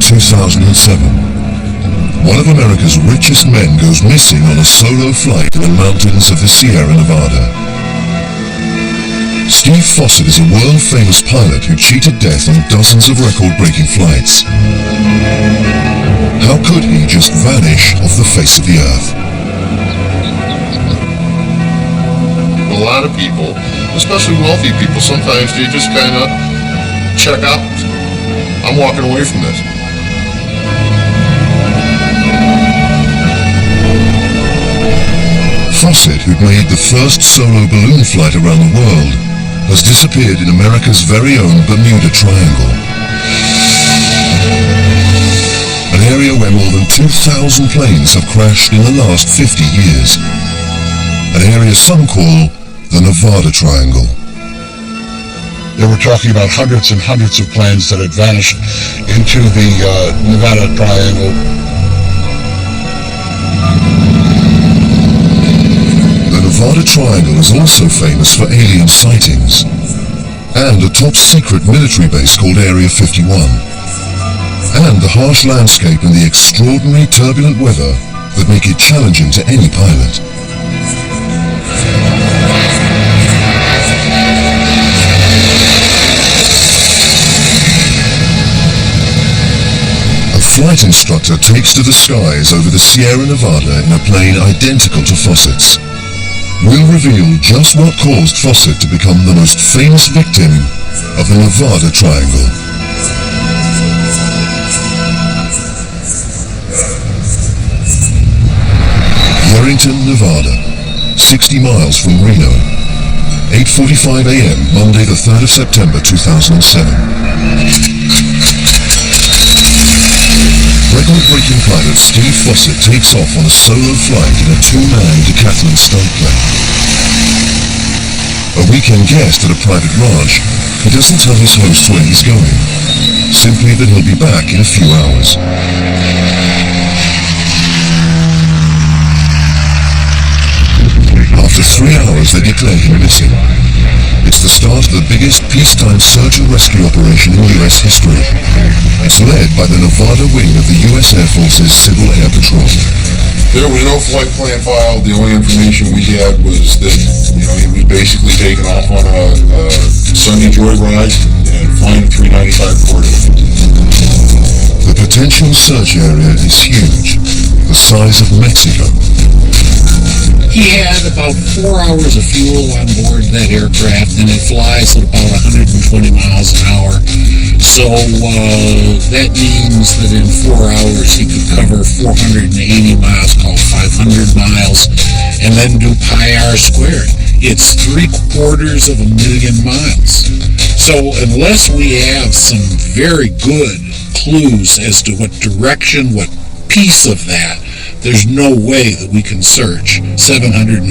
2007. One of America's richest men goes missing on a solo flight in the mountains of the Sierra Nevada. Steve Fossett is a world-famous pilot who cheated death on dozens of record-breaking flights. How could he just vanish off the face of the earth? A lot of people, especially wealthy people, sometimes they just kind of check out. I'm walking away from this. Fossett, who'd made the first solo balloon flight around the world, has disappeared in America's very own Bermuda Triangle. An area where more than 2,000 planes have crashed in the last 50 years. An area some call the Nevada Triangle. They were talking about hundreds and hundreds of planes that had vanished into the Nevada Triangle. The Nevada Triangle is also famous for alien sightings and a top-secret military base called Area 51, and the harsh landscape and the extraordinary turbulent weather that make it challenging to any pilot. A flight instructor takes to the skies over the Sierra Nevada in a plane identical to Fossett's. We'll reveal just what caused Fossett to become the most famous victim of the Nevada Triangle. Yerington, Nevada, 60 miles from Reno. 8:45 a.m., Monday the 3rd of September 2007. Record-breaking pilot Steve Fossett takes off on a solo flight in a two-man decathlon stunt plane. A weekend guest at a private ranch, he doesn't tell his host where he's going, simply that he'll be back in a few hours. After 3 hours, they declare him missing. It's the start of the biggest peacetime search and rescue operation in U.S. history. It's led by the Nevada wing of the U.S. Air Force's Civil Air Patrol. There was no flight plan filed. The only information we had was that, he was basically taken off on a Sunday joyride and flying 395 Corridor. The potential search area is huge, the size of Mexico. He had about 4 hours of fuel on board that aircraft, and it flies at about 120 miles an hour. So that means that in 4 hours he could cover 480 miles, called 500 miles, and then do pi r squared. It's 750,000 miles. So unless we have some very good clues as to what direction, what piece of that, there's no way that we can search 750,000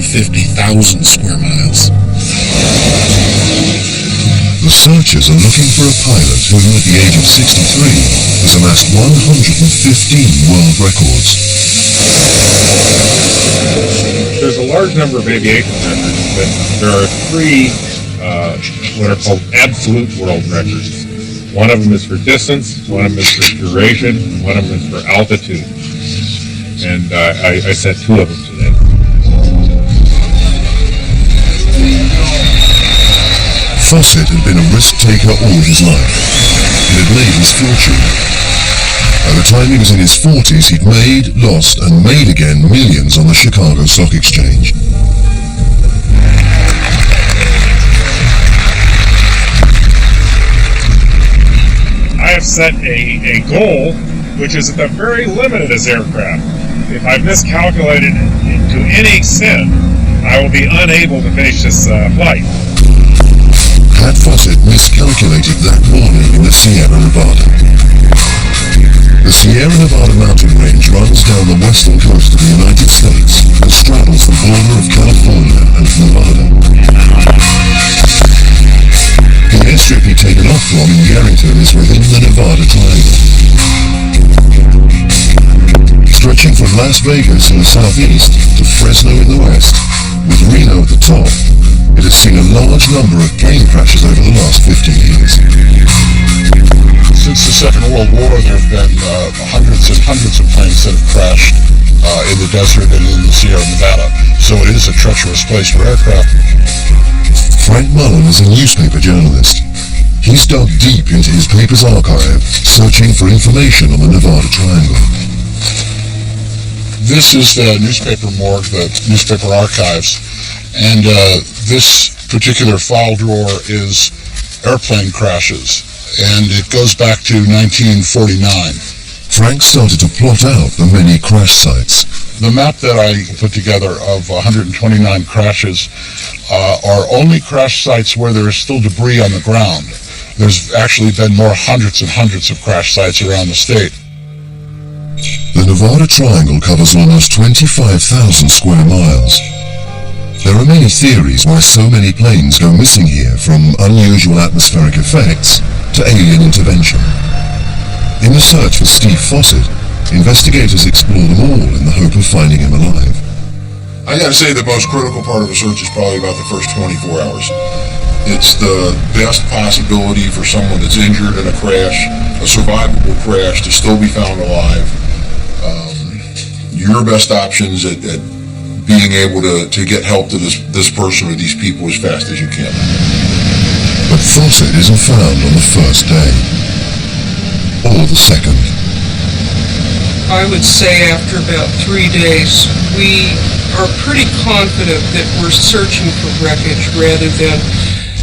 square miles. The searchers are looking for a pilot who, at the age of 63, has amassed 115 world records. There's a large number of aviation records, but there are three what are called absolute world records. One of them is for distance, one of them is for duration, and one of them is for altitude. And I set two of them today. Fossett had been a risk-taker all his life. He had made his fortune. By the time he was in his 40s, he'd made, lost, and made again millions on the Chicago Stock Exchange. I have set a goal which is at the very limit of this aircraft. If I've miscalculated it to any extent, I will be unable to finish this flight. Had Fossett miscalculated that morning in the Sierra Nevada? The Sierra Nevada mountain range runs down the western coast of the United States and straddles the border of California and Nevada. The airstrip he'd taken off from in Yerington is within the Nevada Triangle. Stretching from Las Vegas in the southeast to Fresno in the west, with Reno at the top, it has seen a large number of plane crashes over the last 50 years. Since the Second World War, there have been hundreds and hundreds of planes that have crashed in the desert and in the Sierra Nevada. So it is a treacherous place for aircraft. Frank Mullen is a newspaper journalist. He's dug deep into his paper's archive, searching for information on the Nevada Triangle. This is the newspaper morgue, the newspaper archives, and this particular file drawer is airplane crashes, and it goes back to 1949. Frank started to plot out the many crash sites. The map that I put together of 129 crashes are only crash sites where there is still debris on the ground. There's actually been more hundreds and hundreds of crash sites around the state. The Nevada Triangle covers almost 25,000 square miles. There are many theories why so many planes go missing here, from unusual atmospheric effects to alien intervention. In the search for Steve Fossett, investigators explore them all in the hope of finding him alive. I gotta say the most critical part of a search is probably about the first 24 hours. It's the best possibility for someone that's injured in a crash, a survivable crash, to still be found alive. Your best options at being able to get help to this person or these people as fast as you can. But Fossett isn't found on the first day, or the second. I would say after about 3 days, we are pretty confident that we're searching for wreckage rather than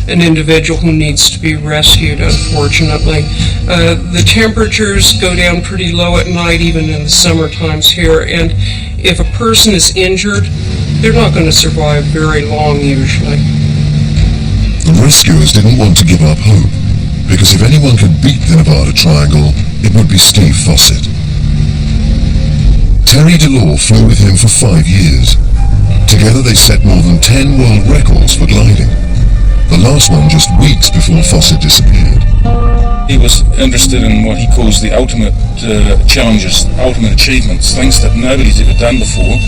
an individual who needs to be rescued, unfortunately. The temperatures go down pretty low at night, even in the summer times here, and if a person is injured, they're not going to survive very long usually. The rescuers didn't want to give up hope, because if anyone could beat the Nevada Triangle, it would be Steve Fossett. Terry DeLore flew with him for 5 years. Together they set more than 10 world records for gliding. The last one just weeks before Fossett disappeared. He was interested in what he calls the ultimate challenges, ultimate achievements, things that nobody's ever done before.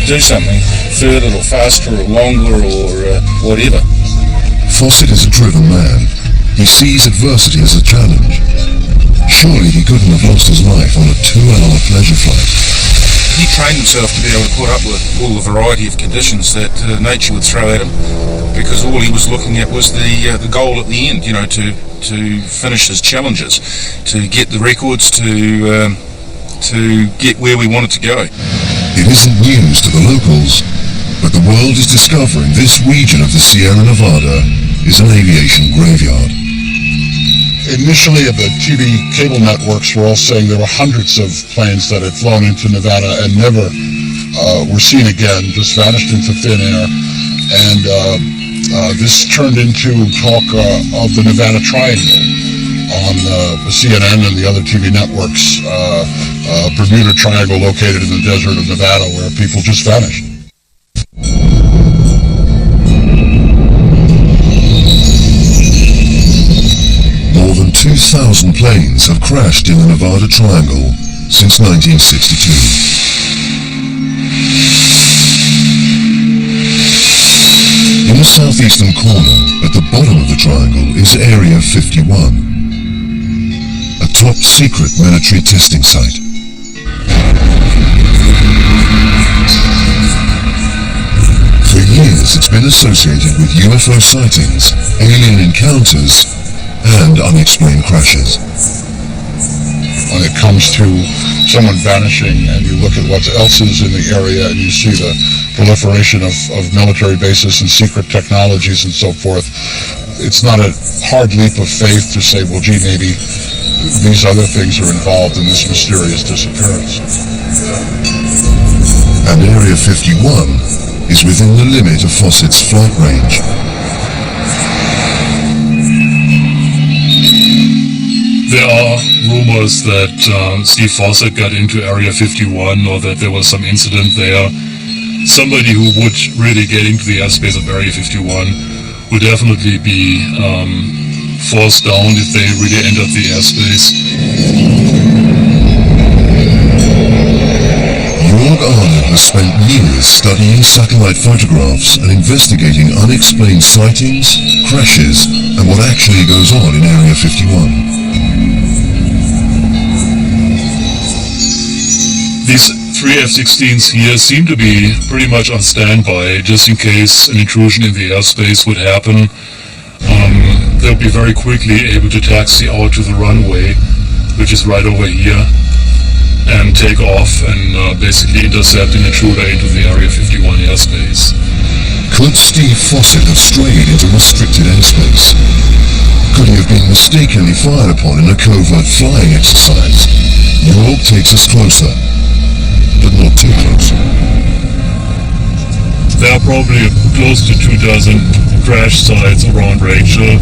Do something further or faster or longer or whatever. Fossett is a driven man. He sees adversity as a challenge. Surely he couldn't have lost his life on a 2-hour pleasure flight. He trained himself to be able to put up with all the variety of conditions that nature would throw at him, because all he was looking at was the goal at the end, you know, to finish his challenges, to get the records, to get where we wanted to go. It isn't news to the locals, but the world is discovering this region of the Sierra Nevada is an aviation graveyard. Initially, the TV cable networks were all saying there were hundreds of planes that had flown into Nevada and never were seen again, just vanished into thin air. And this turned into talk of the Nevada Triangle on the CNN and the other TV networks, Bermuda Triangle located in the desert of Nevada where people just vanished. More than 2,000 planes have crashed in the Nevada Triangle since 1962. In the southeastern corner, at the bottom of the triangle, is Area 51, a top-secret military testing site. For years, it's been associated with UFO sightings, alien encounters, and unexplained crashes. When it comes to someone vanishing and you look at what else is in the area and you see the proliferation of military bases and secret technologies and so forth, it's not a hard leap of faith to say, well, gee, maybe these other things are involved in this mysterious disappearance. And Area 51 is within the limit of Fossett's flight range. There are rumors that Steve Fossett got into Area 51 or that there was some incident there. Somebody who would really get into the airspace of Area 51 would definitely be forced down if they really entered the airspace. Jorg Arne has spent years studying satellite photographs and investigating unexplained sightings, crashes, and what actually goes on in Area 51. These three F-16s here seem to be pretty much on standby, just in case an intrusion in the airspace would happen. They'll be very quickly able to taxi out to the runway, which is right over here, and take off and basically intercept an intruder into the Area 51 airspace. Could Steve Fossett have strayed into restricted airspace? Could he have been mistakenly fired upon in a covert flying exercise? York takes us closer, but not too close. There are probably close to 24 crash sites around Rachel,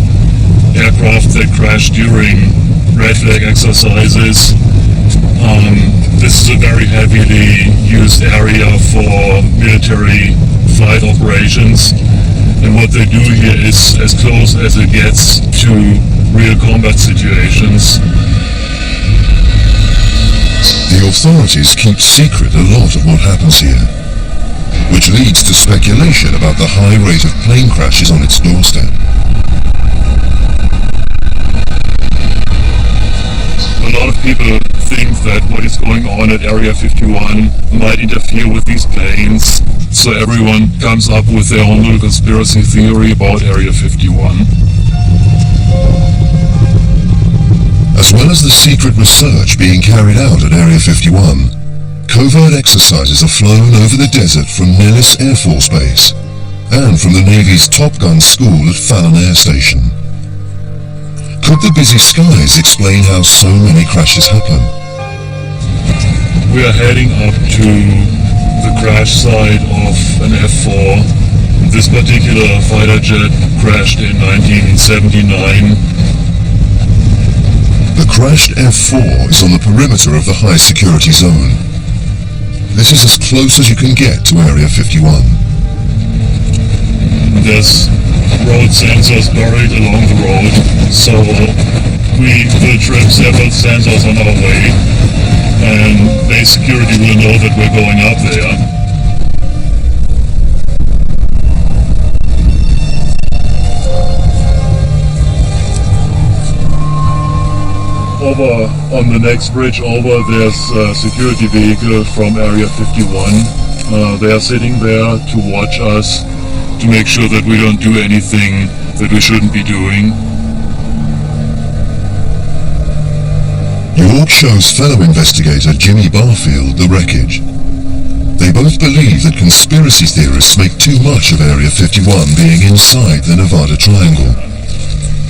aircraft that crash during red flag exercises. This is a very heavily used area for military flight operations, and what they do here is as close as it gets to real combat situations. The authorities keep secret a lot of what happens here, which leads to speculation about the high rate of plane crashes on its doorstep. A lot of people think that what is going on at Area 51 might interfere with these planes, so everyone comes up with their own little conspiracy theory about Area 51. As well as the secret research being carried out at Area 51, covert exercises are flown over the desert from Nellis Air Force Base and from the Navy's Top Gun School at Fallon Air Station. Could the busy skies explain how so many crashes happen? We are heading up to the crash site of an F-4. This particular fighter jet crashed in 1979. The crashed F-4 is on the perimeter of the high security zone. This is as close as you can get to Area 51. There's road sensors buried along the road, so we will trip several sensors on our way, and base security will know that we're going up there. Over on the next bridge over, there's a security vehicle from Area 51. They are sitting there to watch us, to make sure that we don't do anything that we shouldn't be doing. York shows fellow investigator Jimmy Barfield the wreckage. They both believe that conspiracy theorists make too much of Area 51 being inside the Nevada Triangle.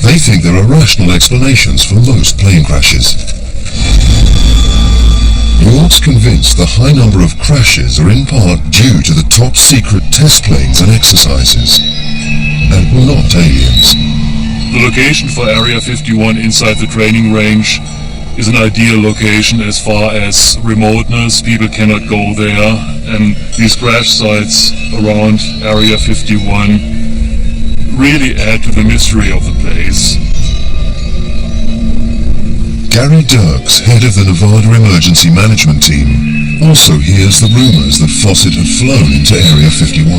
They think there are rational explanations for most plane crashes. York's convinced the high number of crashes are in part due to the top-secret test planes and exercises, and not aliens. The location for Area 51 inside the training range is an ideal location as far as remoteness. People cannot go there, and these crash sites around Area 51 really add to the mystery of the place. Gary Dirks, head of the Nevada Emergency Management Team, also hears the rumors that Fossett had flown into Area 51.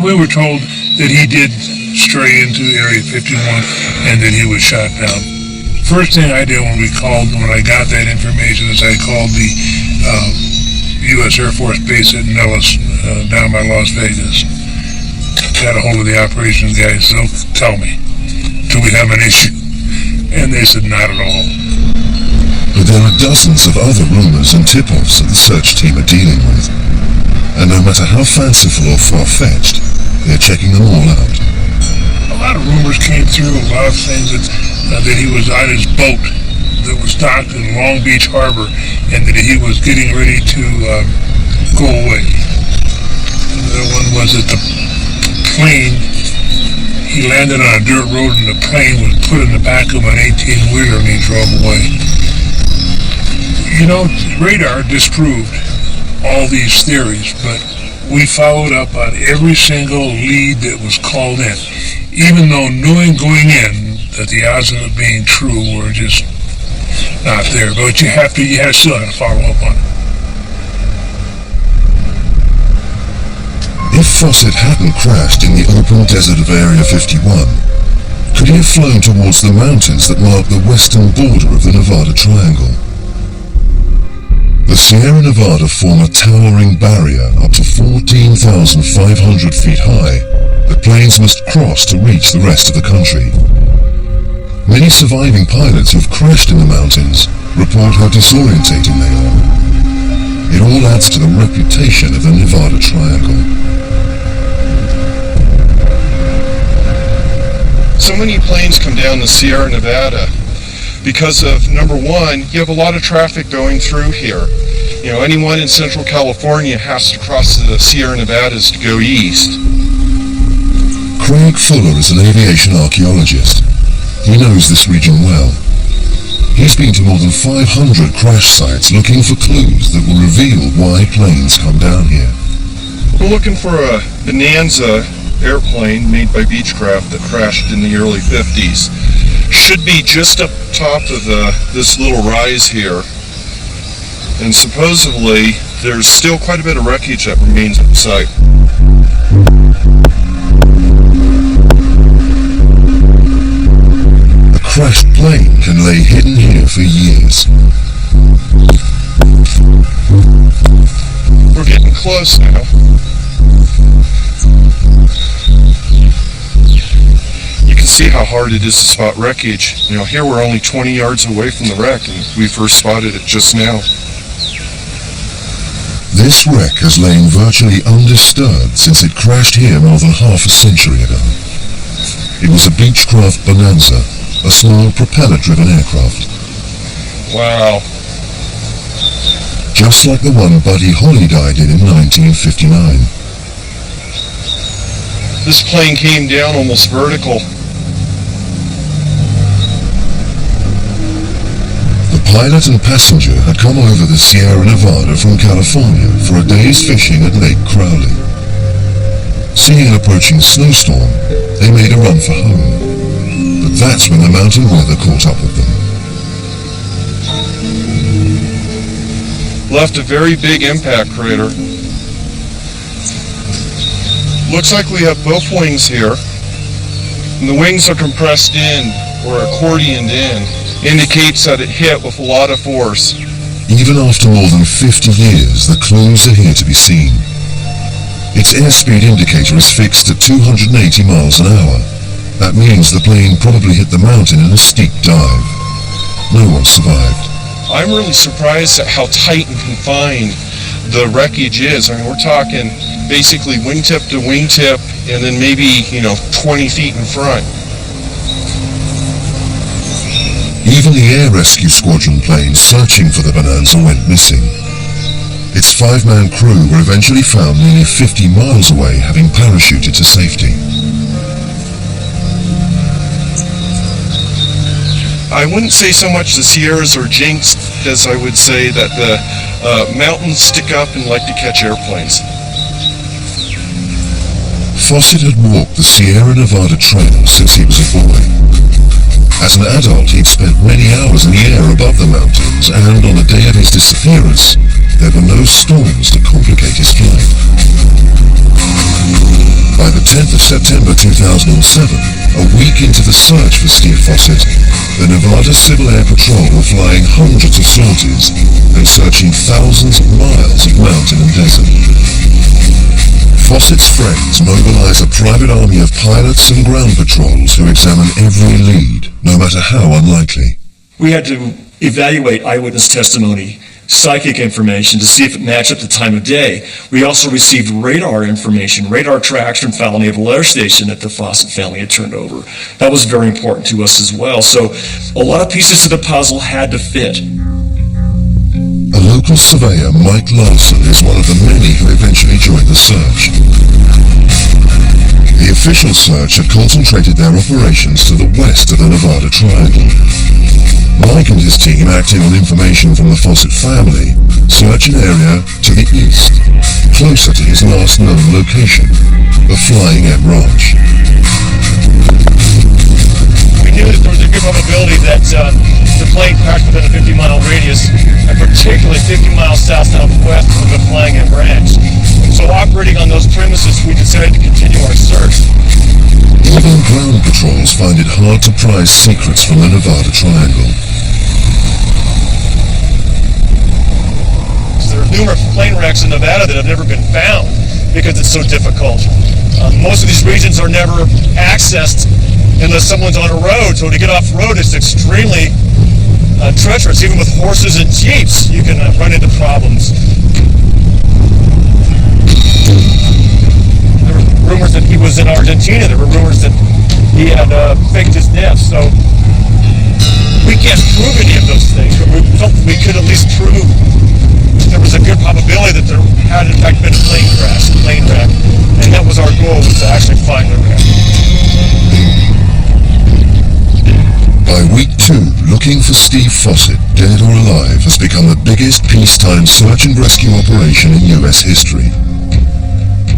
We were told that he did stray into Area 51 and that he was shot down. First thing I did when I got that information is I called the U.S. Air Force Base at Nellis down by Las Vegas. Got a hold of the operations guys, so tell me, do we have an issue? And they said not at all. But there are dozens of other rumors and tip-offs that the search team are dealing with. And no matter how fanciful or far-fetched, they're checking them all out. A lot of rumors came through, a lot of things that he was on his boat that was docked in Long Beach Harbor and that he was getting ready to go away. Another one was that the plane, he landed on a dirt road and the plane was put in the back of an 18-wheeler and he drove away. You know, radar disproved all these theories, but we followed up on every single lead that was called in, even though knowing going in that the odds of it being true were just not there. But you still have to follow up on it. If Fossett hadn't crashed in the open desert of Area 51, could he have flown towards the mountains that mark the western border of the Nevada Triangle? The Sierra Nevada form a towering barrier up to 14,500 feet high that planes must cross to reach the rest of the country. Many surviving pilots who've crashed in the mountains report how disorientating they are. It all adds to the reputation of the Nevada Triangle. So many planes come down the Sierra Nevada because of, number one, you have a lot of traffic going through here. You know, anyone in Central California has to cross the Sierra Nevadas to go east. Craig Fuller is an aviation archaeologist. He knows this region well. He's been to more than 500 crash sites looking for clues that will reveal why planes come down here. We're looking for a Bonanza airplane made by Beechcraft that crashed in the early 50s. Should be just up top of this little rise here. And supposedly, there's still quite a bit of wreckage that remains at the site. A crashed plane can lay hidden here for years. We're getting close now. You can see how hard it is to spot wreckage. You know, here we're only 20 yards away from the wreck, and we first spotted it just now. This wreck has lain virtually undisturbed since it crashed here more than half a century ago. It was a Beechcraft Bonanza, a small propeller-driven aircraft. Wow. Just like the one Buddy Holly died in 1959. This plane came down almost vertical. The pilot and passenger had come over the Sierra Nevada from California for a day's fishing at Lake Crowley. Seeing an approaching snowstorm, they made a run for home. But that's when the mountain weather caught up with them. Left a very big impact crater. Looks like we have both wings here. And the wings are compressed in, or accordioned in. Indicates that it hit with a lot of force. Even after more than 50 years, the clues are here to be seen. Its airspeed indicator is fixed at 280 miles an hour. That means the plane probably hit the mountain in a steep dive. No one survived. I'm really surprised at how tight and confined the wreckage is. I mean, we're talking basically wingtip to wingtip, and then maybe, 20 feet in front. Even the Air Rescue Squadron plane searching for the Bonanza went missing. Its 5-man crew were eventually found nearly 50 miles away, having parachuted to safety. I wouldn't say so much the Sierras are jinxed as I would say that the mountains stick up and like to catch airplanes. Fossett had walked the Sierra Nevada Trail since he was a boy. As an adult, he'd spent many hours in the air above the mountains, and on the day of his disappearance, there were no storms to complicate his flight. By the 10th of September 2007, a week into the search for Steve Fossett, the Nevada Civil Air Patrol were flying hundreds of sorties and searching thousands of miles of mountain and desert. Fossett's friends mobilize a private army of pilots and ground patrols who examine every lead, no matter how unlikely. We had to evaluate eyewitness testimony, psychic information to see if it matched up the time of day. We also received radar information, radar tracks from Fowl Naval Air Station that the Fossett family had turned over. That was very important to us as well. So a lot of pieces of the puzzle had to fit. A local surveyor, Mike Larson, is one of the many who eventually joined the search. The official search had concentrated their operations to the west of the Nevada Triangle. Mike and his team, acting on information from the Fossett family, search an area to the east, closer to his last known location, the Flying M Ranch. We knew that there was a good probability that the plane crashed within a 50-mile radius, and particularly 50 miles south-southwest of the Flying M Ranch. So operating on those premises, we decided to continue our search. Even ground patrols find it hard to prize secrets from the Nevada Triangle. numerous plane wrecks in Nevada that have never been found because it's so difficult. Most of these regions are never accessed unless someone's on a road, so to get off the road is extremely treacherous. Even with horses and jeeps, you can run into problems. There were rumors that he was in Argentina. There were rumors that he had faked his death, so we can't prove any of those things, but we could at least prove there was a good probability that there had in fact been a plane crash, a plane wreck, and that was our goal, was to actually find the wreck. By week 2, looking for Steve Fossett, dead or alive, has become the biggest peacetime search and rescue operation in U.S. history.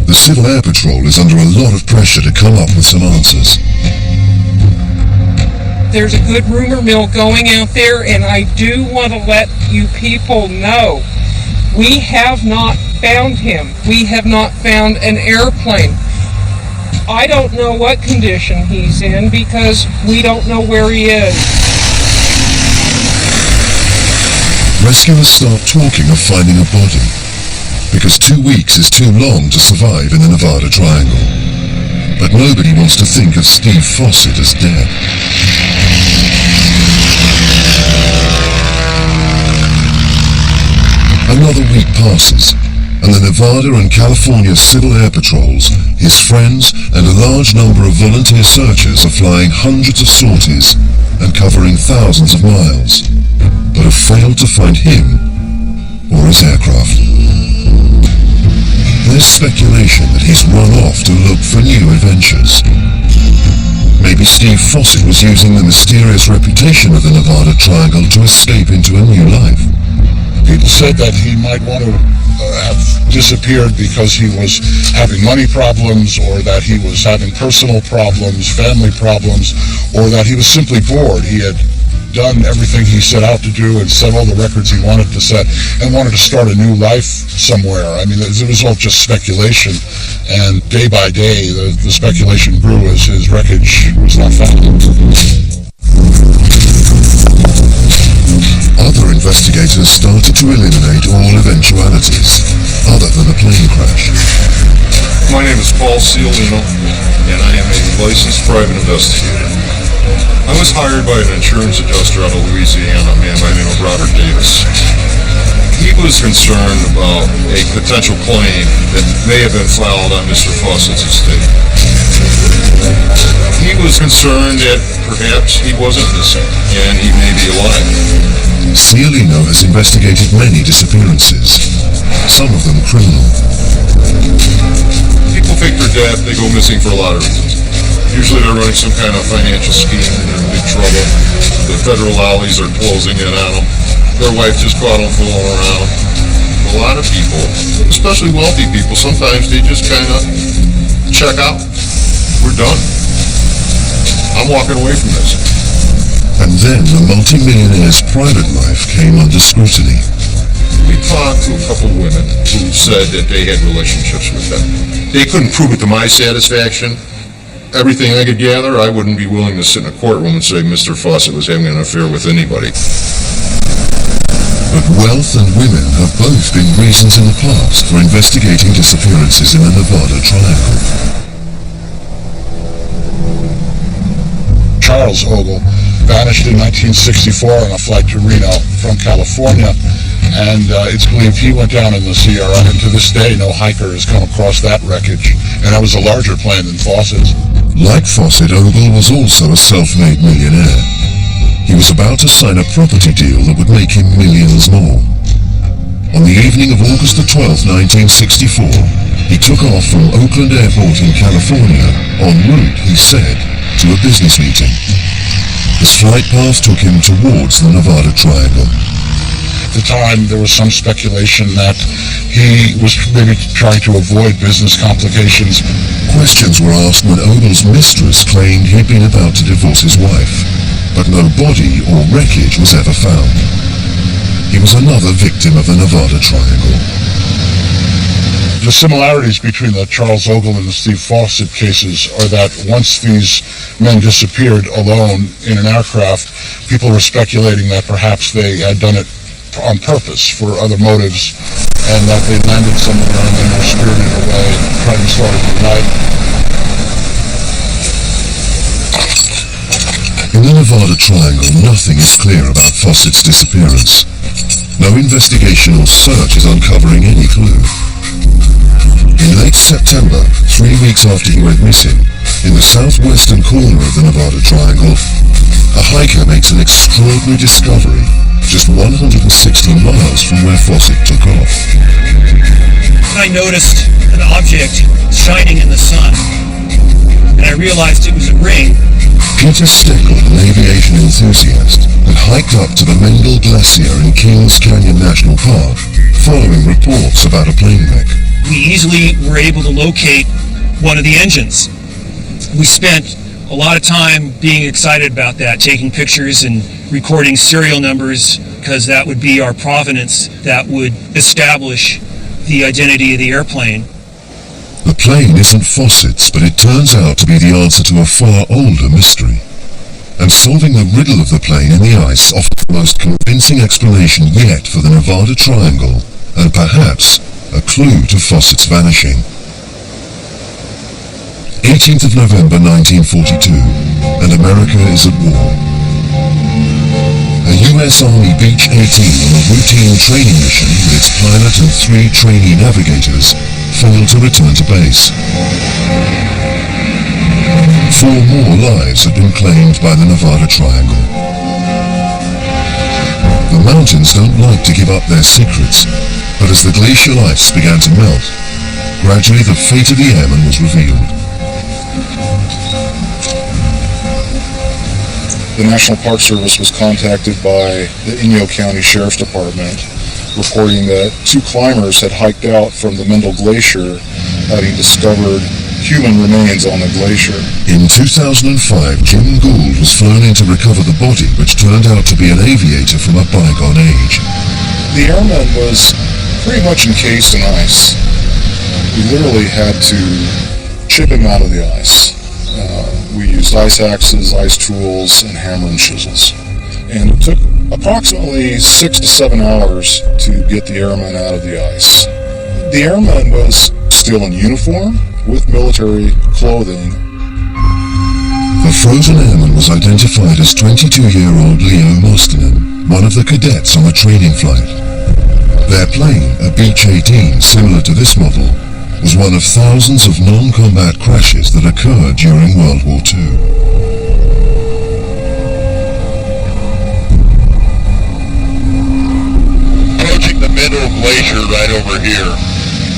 The Civil Air Patrol is under a lot of pressure to come up with some answers. There's a good rumor mill going out there, and I do want to let you people know we have not found him. We have not found an airplane. I don't know what condition he's in because we don't know where he is. Rescuers start talking of finding a body, because 2 weeks is too long to survive in the Nevada Triangle. But nobody wants to think of Steve Fossett as dead. Another week passes, and the Nevada and California Civil Air Patrols, his friends, and a large number of volunteer searchers are flying hundreds of sorties and covering thousands of miles, but have failed to find him or his aircraft. There's speculation that he's run off to look for new adventures. Maybe Steve Fossett was using the mysterious reputation of the Nevada Triangle to escape into a new life. People said that he might want to have disappeared because he was having money problems, or that he was having personal problems, family problems, or that he was simply bored. He had done everything he set out to do and set all the records he wanted to set and wanted to start a new life somewhere. I mean, it was all just speculation, and day by day the speculation grew as his wreckage was not found. Other investigators started to eliminate all eventualities, other than a plane crash. My name is Paul Ciolino, and I am a licensed private investigator. I was hired by an insurance adjuster out of Louisiana, a man by the name of Robert Davis. He was concerned about a potential claim that may have been filed on Mr. Fossett's estate. He was concerned that perhaps he wasn't missing, and he may be alive. Ciolino has investigated many disappearances, some of them criminal. People think they're dead, they go missing for a lot of reasons. Usually they're running some kind of financial scheme and they're in big trouble. The federal alleys are closing in on them. Their wife just caught them fooling around. A lot of people, especially wealthy people, sometimes they just kind of check out. We're done. I'm walking away from this. And then the multi-millionaire's private life came under scrutiny. We talked to a couple of women who said that they had relationships with them. They couldn't prove it to my satisfaction. Everything I could gather, I wouldn't be willing to sit in a courtroom and say Mr. Fossett was having an affair with anybody. But wealth and women have both been reasons in the past for investigating disappearances in the Nevada Triangle. Charles Ogle vanished in 1964 on a flight to Reno from California, and it's believed he went down in the Sierra, and to this day no hiker has come across that wreckage, and that was a larger plane than Fossett's. Like Fossett, Ogle was also a self-made millionaire. He was about to sign a property deal that would make him millions more. On the evening of August the 12th, 1964, he took off from Oakland Airport in California, en route, he said, to a business meeting. His flight path took him towards the Nevada Triangle. At the time, there was some speculation that he was maybe trying to avoid business complications. Questions were asked when Ogle's mistress claimed he'd been about to divorce his wife, but no body or wreckage was ever found. He was another victim of the Nevada Triangle. The similarities between the Charles Ogle and the Steve Fossett cases are that once these men disappeared alone in an aircraft, people were speculating that perhaps they had done it on purpose for other motives, and that they landed somewhere and then were spirited away, tried to start at night. In the Nevada Triangle, nothing is clear about Fossett's disappearance. No investigation or search is uncovering any clue. In late September, 3 weeks after he went missing, in the southwestern corner of the Nevada Triangle, a hiker makes an extraordinary discovery just 160 miles from where Fossett took off. I noticed an object shining in the sun, and I realized it was a ring. Peter Steckel, an aviation enthusiast, had hiked up to the Mendel Glacier in Kings Canyon National Park, following reports about a plane wreck. We easily were able to locate one of the engines. We spent a lot of time being excited about that, taking pictures and recording serial numbers, because that would be our provenance that would establish the identity of the airplane. The plane isn't Fossett's, but it turns out to be the answer to a far older mystery. And solving the riddle of the plane in the ice offers the most convincing explanation yet for the Nevada Triangle, and perhaps a clue to Fossett's vanishing. 18th of November 1942, and America is at war. A US Army Beech-18 on a routine training mission with its pilot and 3 trainee navigators failed to return to base. 4 more lives had been claimed by the Nevada Triangle. The mountains don't like to give up their secrets, but as the glacial ice began to melt, gradually the fate of the airmen was revealed. The National Park Service was contacted by the Inyo County Sheriff's Department reporting that 2 climbers had hiked out from the Mendel Glacier, having discovered human remains on the glacier. In 2005, Jim Gould was flown in to recover the body, which turned out to be an aviator from a bygone age. The airman was pretty much encased in ice. We literally had to chip him out of the ice. We used ice axes, ice tools, and hammer and chisels. And it took approximately 6 to 7 hours to get the airman out of the ice. The airman was still in uniform with military clothing. The frozen airman was identified as 22-year-old Leo Mostinen, one of the cadets on the training flight. Their plane, a Beech-18 similar to this model, was one of thousands of non-combat crashes that occurred during World War II. Approaching the Mendel Glacier right over here.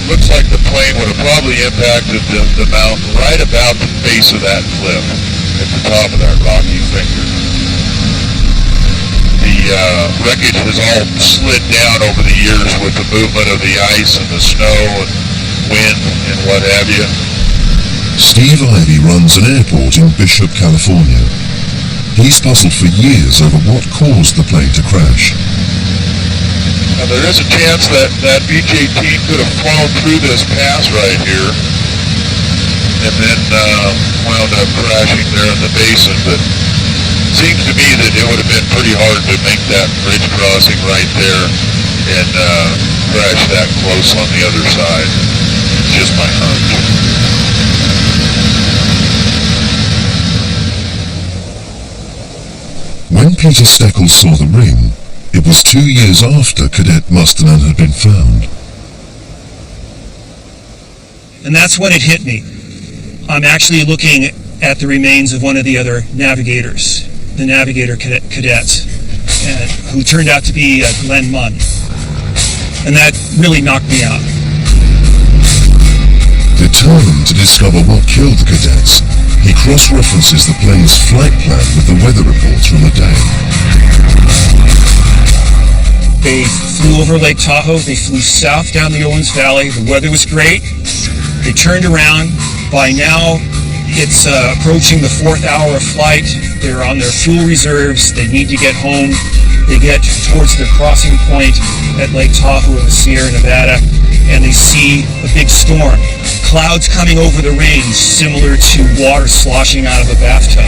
Looks like the plane would have probably impacted the mountain right about the base of that cliff at the top of that rocky finger. The wreckage has all slid down over the years with the movement of the ice and the snow and wind and what have you. Steve Ivey runs an airport in Bishop, California. He's puzzled for years over what caused the plane to crash. Now there is a chance that Beech-18 could have flown through this pass right here and then wound up crashing there in the basin, but it seems to me that it would have been pretty hard to make that bridge crossing right there and crash that close on the other side. It's just my hunch. When Peter Steckel saw the ring, it was 2 years after Cadet Mostinen had been found. And that's when it hit me. I'm actually looking at the remains of one of the other navigators, the navigator cadets, who turned out to be Glenn Munn. And that really knocked me out. Determined to discover what killed the cadets, he cross-references the plane's flight plan with the weather reports from the day. They flew over Lake Tahoe, they flew south down the Owens Valley, the weather was great, they turned around. By now, it's approaching the 4th hour of flight, they're on their fuel reserves, they need to get home, they get towards the crossing point at Lake Tahoe in the Sierra Nevada, and they see a big storm, clouds coming over the range, similar to water sloshing out of a bathtub.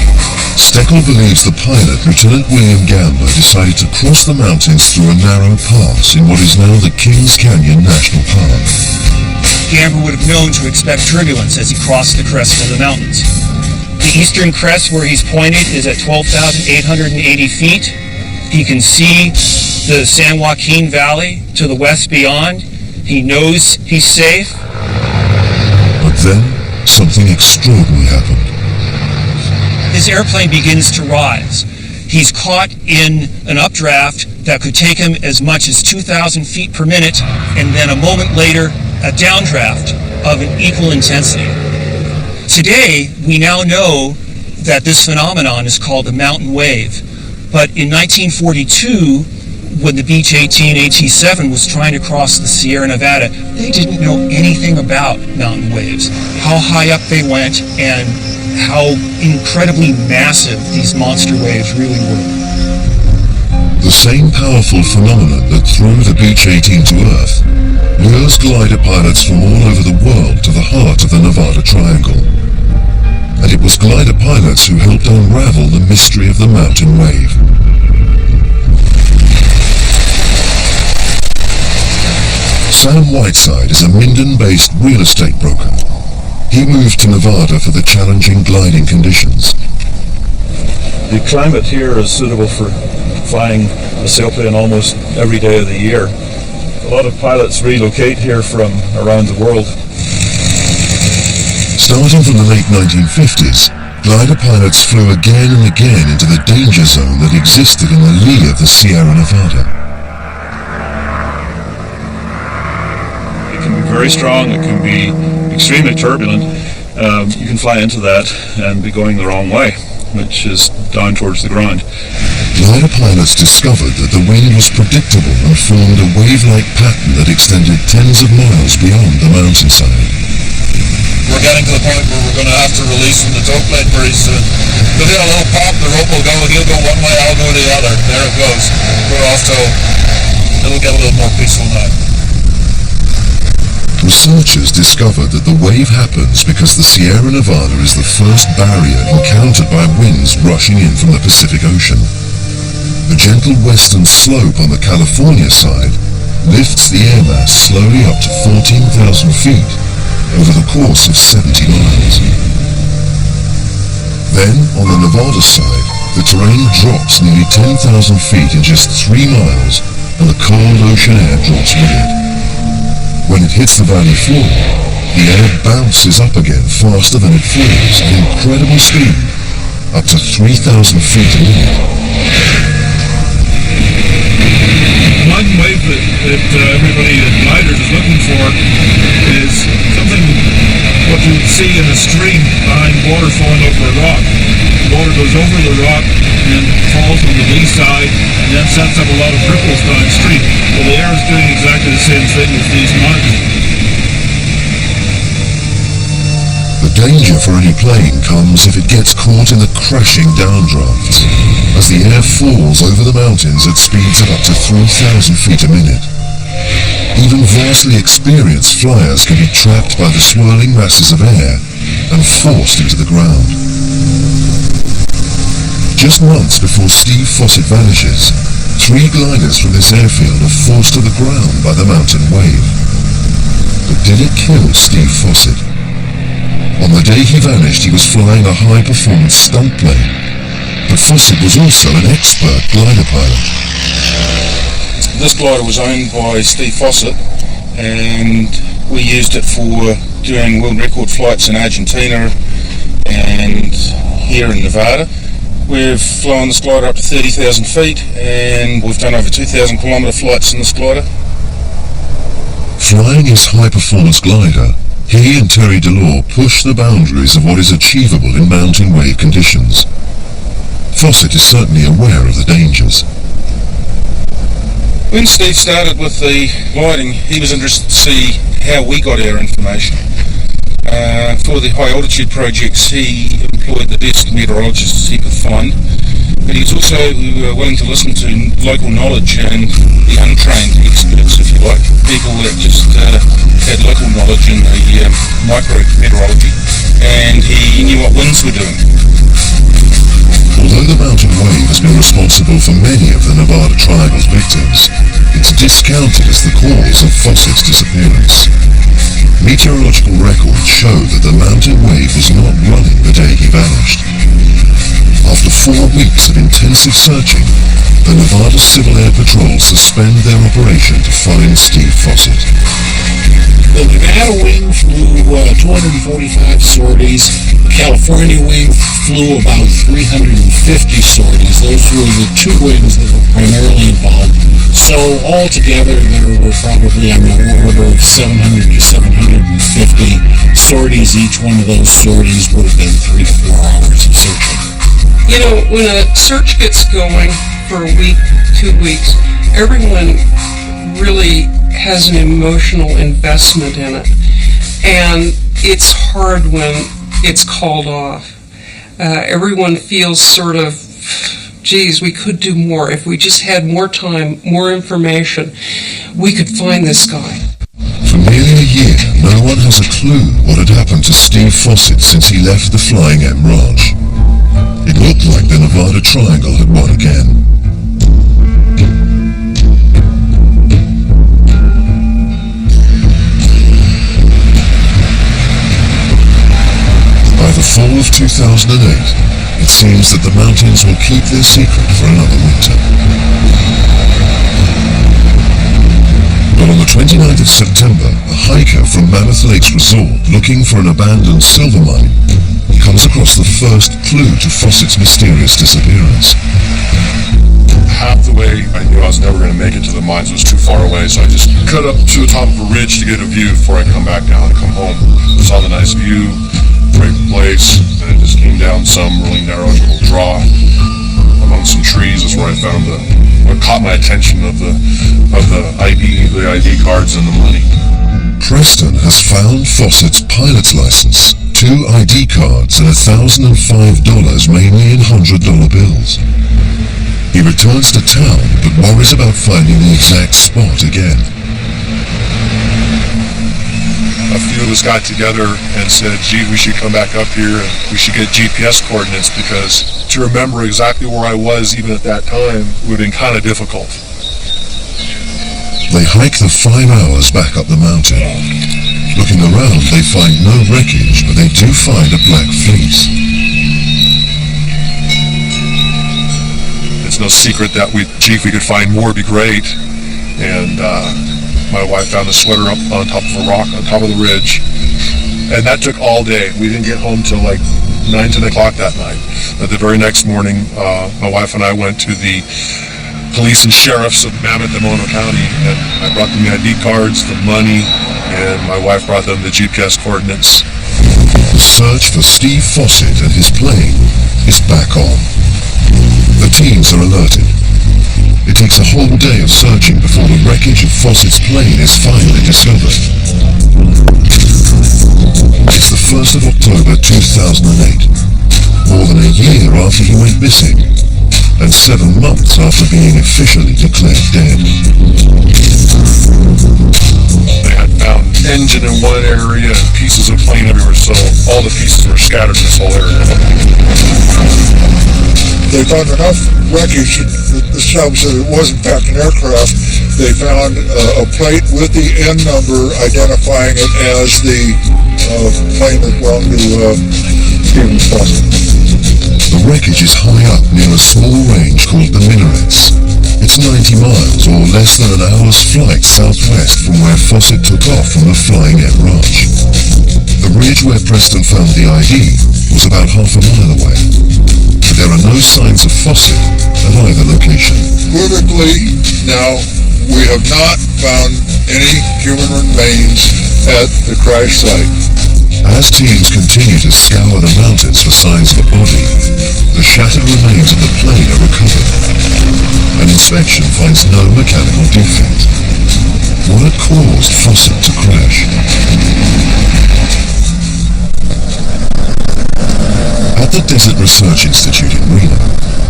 Steckel believes the pilot, Lieutenant William Gamba, decided to cross the mountains through a narrow pass in what is now the Kings Canyon National Park. Gamba would have known to expect turbulence as he crossed the crest of the mountains. The eastern crest where he's pointed is at 12,880 feet. He can see the San Joaquin Valley to the west beyond. He knows he's safe. But then, something extraordinary happened. His airplane begins to rise. He's caught in an updraft that could take him as much as 2,000 feet per minute, and then a moment later, a downdraft of an equal intensity. Today, we now know that this phenomenon is called a mountain wave. But in 1942, when the Beech 18 AT-7 was trying to cross the Sierra Nevada, they didn't know anything about mountain waves, how high up they went, and how incredibly massive these monster waves really were. The same powerful phenomenon that threw the Beech 18 to Earth lures glider pilots from all over the world to the heart of the Nevada Triangle. And it was glider pilots who helped unravel the mystery of the mountain wave. Sam Whiteside is a Minden-based real estate broker. He moved to Nevada for the challenging gliding conditions. The climate here is suitable for flying a sailplane almost every day of the year. A lot of pilots relocate here from around the world. Starting from the late 1950s, glider pilots flew again and again into the danger zone that existed in the lee of the Sierra Nevada. It can be very strong, it can be extremely turbulent. You can fly into that and be going the wrong way, which is down towards the ground. Glider pilots discovered that the wind was predictable and formed a wave-like pattern that extended tens of miles beyond the mountainside. We're getting to the point where we're going to have to release from the tow plate pretty soon. We'll get a little pop, the rope will go, he'll go one way, I'll go the other. There it goes. We're off tow. It'll get a little more peaceful now. Researchers discovered that the wave happens because the Sierra Nevada is the first barrier encountered by winds rushing in from the Pacific Ocean. The gentle western slope on the California side lifts the air mass slowly up to 14,000 feet over the course of 70 miles. Then, on the Nevada side, the terrain drops nearly 10,000 feet in just 3 miles, and the cold ocean air drops with it. When it hits the valley floor, the air bounces up again faster than it falls at incredible speed, up to 3,000 feet a minute. The mountain wave that everybody at gliders is looking for is something what you would see in a stream behind water flowing over a rock. The water goes over the rock and falls on the lee side and then sets up a lot of ripples downstream. Well, the air is doing exactly the same thing with these mountains. The danger for any plane comes if it gets caught in the crashing downdrafts, as the air falls over the mountains at speeds of up to 3,000 feet a minute. Even vastly experienced flyers can be trapped by the swirling masses of air and forced into the ground. Just months before Steve Fossett vanishes, 3 gliders from this airfield are forced to the ground by the mountain wave. But did it kill Steve Fossett? On the day he vanished, he was flying a high-performance stunt plane, but Fossett was also an expert glider pilot. This glider was owned by Steve Fossett, and we used it for doing world record flights in Argentina and here in Nevada. We've flown this glider up to 30,000 feet, and we've done over 2,000 kilometre flights in this glider. Flying his high-performance glider, he and Terry Delore push the boundaries of what is achievable in mountain wave conditions. Fossett is certainly aware of the dangers. When Steve started with the gliding, he was interested to see how we got our information. For the high altitude projects, he employed the best meteorologists he could find, but he's also willing to listen to local knowledge and the untrained experts, if you like, people that just had local knowledge in the micro-meteorology, and he knew what winds were doing. Although the mountain wave has been responsible for many of the Nevada Triangle's victims, it's discounted as the cause of Fossett's disappearance. Meteorological records show that the mountain wave was not running the day he vanished. After 4 weeks of intensive searching, the Nevada Civil Air Patrol suspend their operation to find Steve Fossett. The Nevada wing flew 245 sorties. The California wing flew about 350 sorties. Those were the two wings that were primarily involved. So altogether, there were probably on the order of 700 to 750 sorties. Each one of those sorties would have been 3 to 4 hours of searching. You know, when a search gets going for a week, 2 weeks, everyone really has an emotional investment in it. And it's hard when it's called off. Everyone feels sort of, geez, we could do more. If we just had more time, more information, we could find this guy. For nearly a year, no one has a clue what had happened to Steve Fossett since he left the Flying M Ranch. It looked like the Nevada Triangle had won again. By the fall of 2008, it seems that the mountains will keep their secret for another winter. But on the 29th of September, a hiker from Mammoth Lakes Resort looking for an abandoned silver mine comes across the first clue to Fossett's mysterious disappearance. Half the way, I knew I was never going to make it to the mines. It was too far away, so I just cut up to the top of a ridge to get a view before I come back down and come home. I saw the nice view, great place, and it just came down some really narrow little draw among some trees. Is where I found what caught my attention of the ID cards and the money. Preston has found Fossett's pilot's license, 2 ID cards, and $1,005 mainly in $100 bills. He returns to town, but worries about finding the exact spot again. A few of us got together and said, gee, we should come back up here and we should get GPS coordinates, because to remember exactly where I was even at that time would have been kind of difficult. They hike the 5 hours back up the mountain. Looking around, they find no wreckage, but they do find a black fleece. It's no secret that if we could find more, it'd be great. And my wife found a sweater up on top of a rock on top of the ridge. And that took all day. We didn't get home till like 9, 10 o'clock that night. But the very next morning, my wife and I went to the police and sheriffs of Mammoth and Mono County, and I brought them the ID cards, the money, and my wife brought them the GPS coordinates. The search for Steve Fossett and his plane is back on. The teams are alerted. It takes a whole day of searching before the wreckage of Fossett's plane is finally discovered. It's the 1st of October 2008, more than a year after he went missing, and 7 months after being officially declared dead. They had found engine in one area and pieces of plane everywhere, so all the pieces were scattered in this whole area. They found enough wreckage that established that it was in fact an aircraft. They found a plate with the N number identifying it as the plane that belonged to Stephen Fossett. The wreckage is high up near a small range called the Minarets. It's 90 miles or less than an hour's flight southwest from where Fossett took off from the Flying M Ranch. The ridge where Preston found the ID was about half a mile away, but there are no signs of Fossett at either location. Politically, now, we have not found any human remains at the crash site. As teams continue to scour the mountains for signs of a body, the shattered remains of the plane are recovered. An inspection finds no mechanical defect. What had caused Fossett to crash? At the Desert Research Institute in Reno,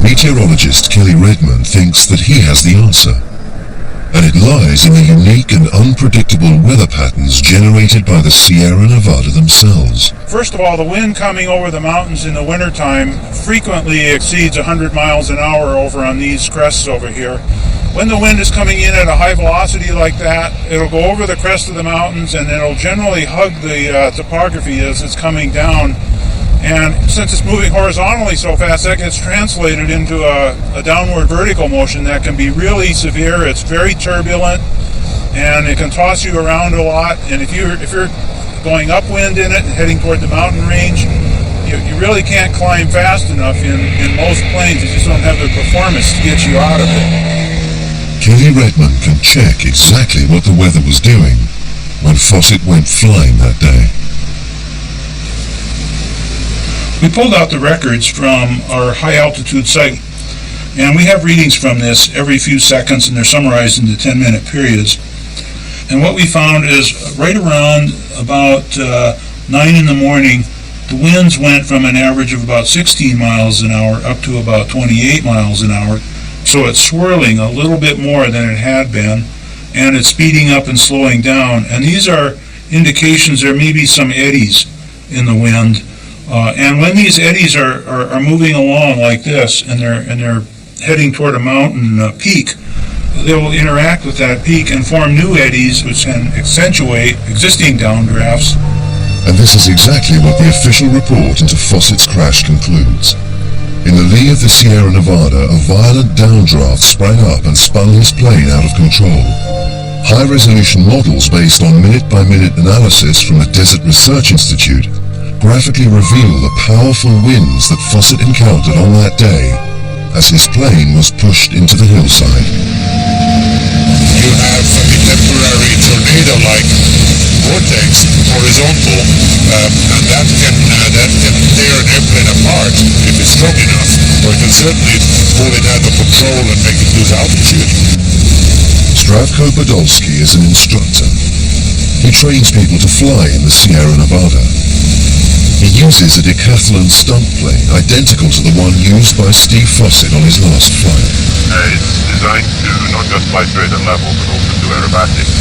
Meteorologist Kelly Redmond thinks that he has the answer, and it lies in the unique and unpredictable weather patterns generated by the Sierra Nevada themselves. First of all, the wind coming over the mountains in the wintertime frequently exceeds 100 miles an hour over on these crests over here. When the wind is coming in at a high velocity like that, it'll go over the crest of the mountains and it'll generally hug the topography as it's coming down. And since it's moving horizontally so fast, that gets translated into a downward vertical motion that can be really severe. It's very turbulent, and it can toss you around a lot. And if you're going upwind in it and heading toward the mountain range, you really can't climb fast enough in most planes. You just don't have the performance to get you out of it. Kelly Redmond can check exactly what the weather was doing when Fossett went flying that day. We pulled out the records from our high-altitude site, and we have readings from this every few seconds, and they're summarized into 10-minute periods. And what we found is right around about 9 in the morning, the winds went from an average of about 16 miles an hour up to about 28 miles an hour. So it's swirling a little bit more than it had been, and it's speeding up and slowing down. And these are indications there may be some eddies in the wind. And when these eddies are moving along like this, and they're heading toward a mountain peak, they will interact with that peak and form new eddies, which can accentuate existing downdrafts. And this is exactly what the official report into Fossett's crash concludes. In the lee of the Sierra Nevada, a violent downdraft sprang up and spun his plane out of control. High-resolution models based on minute-by-minute analysis from the Desert Research Institute graphically reveal the powerful winds that Fossett encountered on that day as his plane was pushed into the hillside. You have a temporary tornado-like vortex, horizontal, and that can tear an airplane apart if it's strong enough, or it can certainly pull it out of control and make it lose altitude. Zdravko Podolsky is an instructor. He trains people to fly in the Sierra Nevada. He uses a decathlon stunt plane identical to the one used by Steve Fossett on his last flight. It's designed to not just fly straight and level, but also do aerobatics.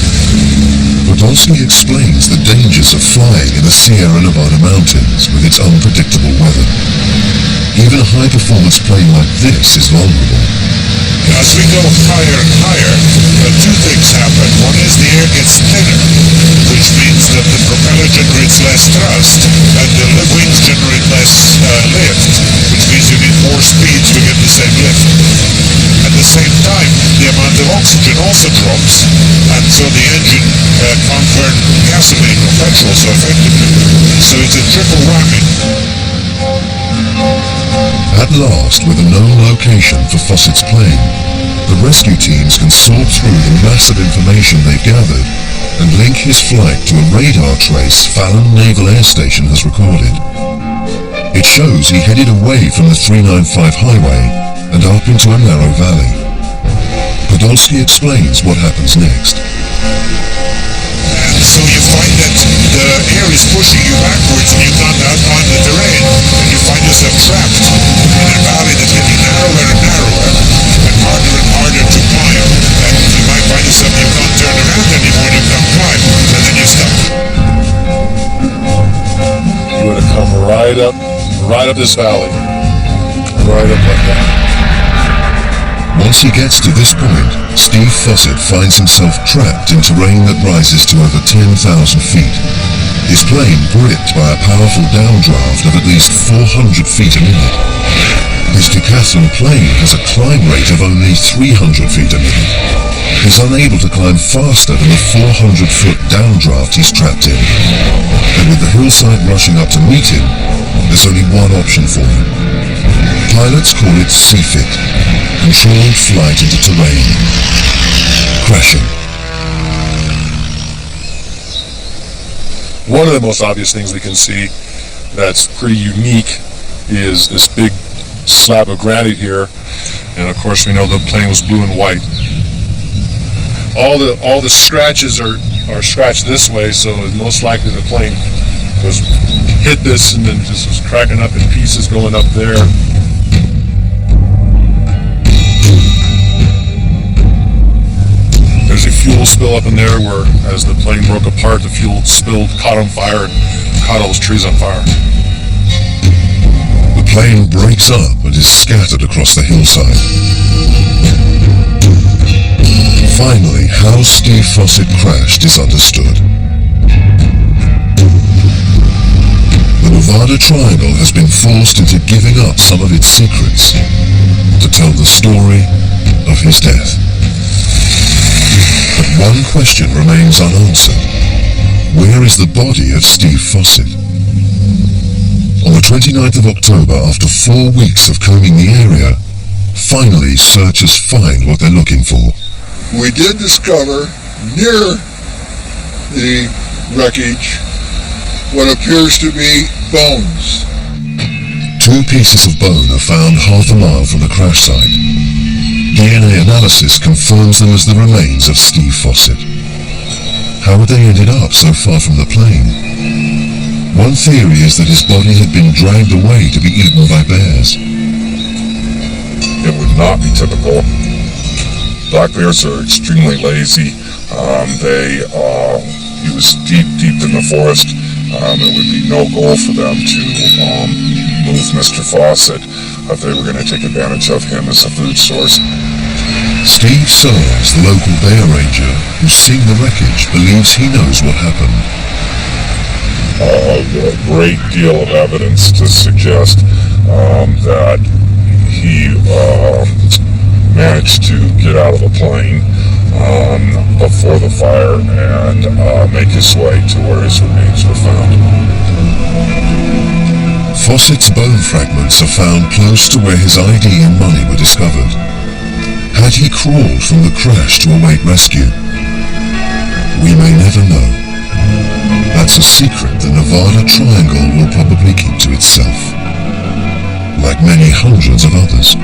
Podolsky explains the dangers of flying in the Sierra Nevada mountains with its unpredictable weather. Even a high-performance plane like this is vulnerable. As we go higher and higher, two things happen. One is the air gets thinner, which means that the propeller generates less thrust, and the wings generate less lift, which means you need more speed to get the same lift. At the same time, the amount of oxygen also drops, and so the engine can't burn gasoline or petrol so effectively. So it's a triple whammy. At last, with a known location for Fossett's plane, the rescue teams can sort through the massive information they've gathered and link his flight to a radar trace Fallon Naval Air Station has recorded. It shows he headed away from the 395 highway and up into a narrow valley. Podolsky explains what happens next. And so you find that the air is pushing you backwards and you can't outclimb the terrain, and you find yourself trapped in a valley that's getting narrower and narrower and harder to climb, and you might find yourself you can't turn around anymore, you can't climb, and then you're stuck. You would have come right up this valley, right up like that. Once he gets to this point, Steve Fossett finds himself trapped in terrain that rises to over 10,000 feet. His plane gripped by a powerful downdraft of at least 400 feet a minute. His decathlon plane has a climb rate of only 300 feet a minute. He's unable to climb faster than the 400-foot downdraft he's trapped in. And with the hillside rushing up to meet him, there's only one option for him. Pilots call it CFIT, controlled flight into terrain. Crashing. One of the most obvious things we can see that's pretty unique is this big slab of granite here, and of course we know the plane was blue and white. All the scratches are scratched this way, so most likely the plane was hit this and then just was cracking up in pieces going up there. fuel spill up in there where, as the plane broke apart, the fuel spilled, caught on fire, and caught all those trees on fire. The plane breaks up and is scattered across the hillside. Finally, how Steve Fossett crashed is understood. The Nevada Triangle has been forced into giving up some of its secrets to tell the story of his death. But one question remains unanswered. Where is the body of Steve Fossett? On the 29th of October, after 4 weeks of combing the area, finally searchers find what they're looking for. We did discover near the wreckage what appears to be bones. 2 pieces of bone are found half a mile from the crash site. DNA analysis confirms them as the remains of Steve Fossett. How had they ended up so far from the plane? One theory is that his body had been dragged away to be eaten by bears. It would not be typical. Black bears are extremely lazy. He was deep in the forest. It would be no goal for them to move Mr. Fossett if they were going to take advantage of him as a food source. Steve Soares, the local bear ranger who's seen the wreckage, believes he knows what happened. A great deal of evidence to suggest that he managed to get out of the plane before the fire and make his way to where his remains were found. Fossett's bone fragments are found close to where his ID and money were discovered. Had he crawled from the crash to await rescue? We may never know. That's a secret the Nevada Triangle will probably keep to itself, like many hundreds of others.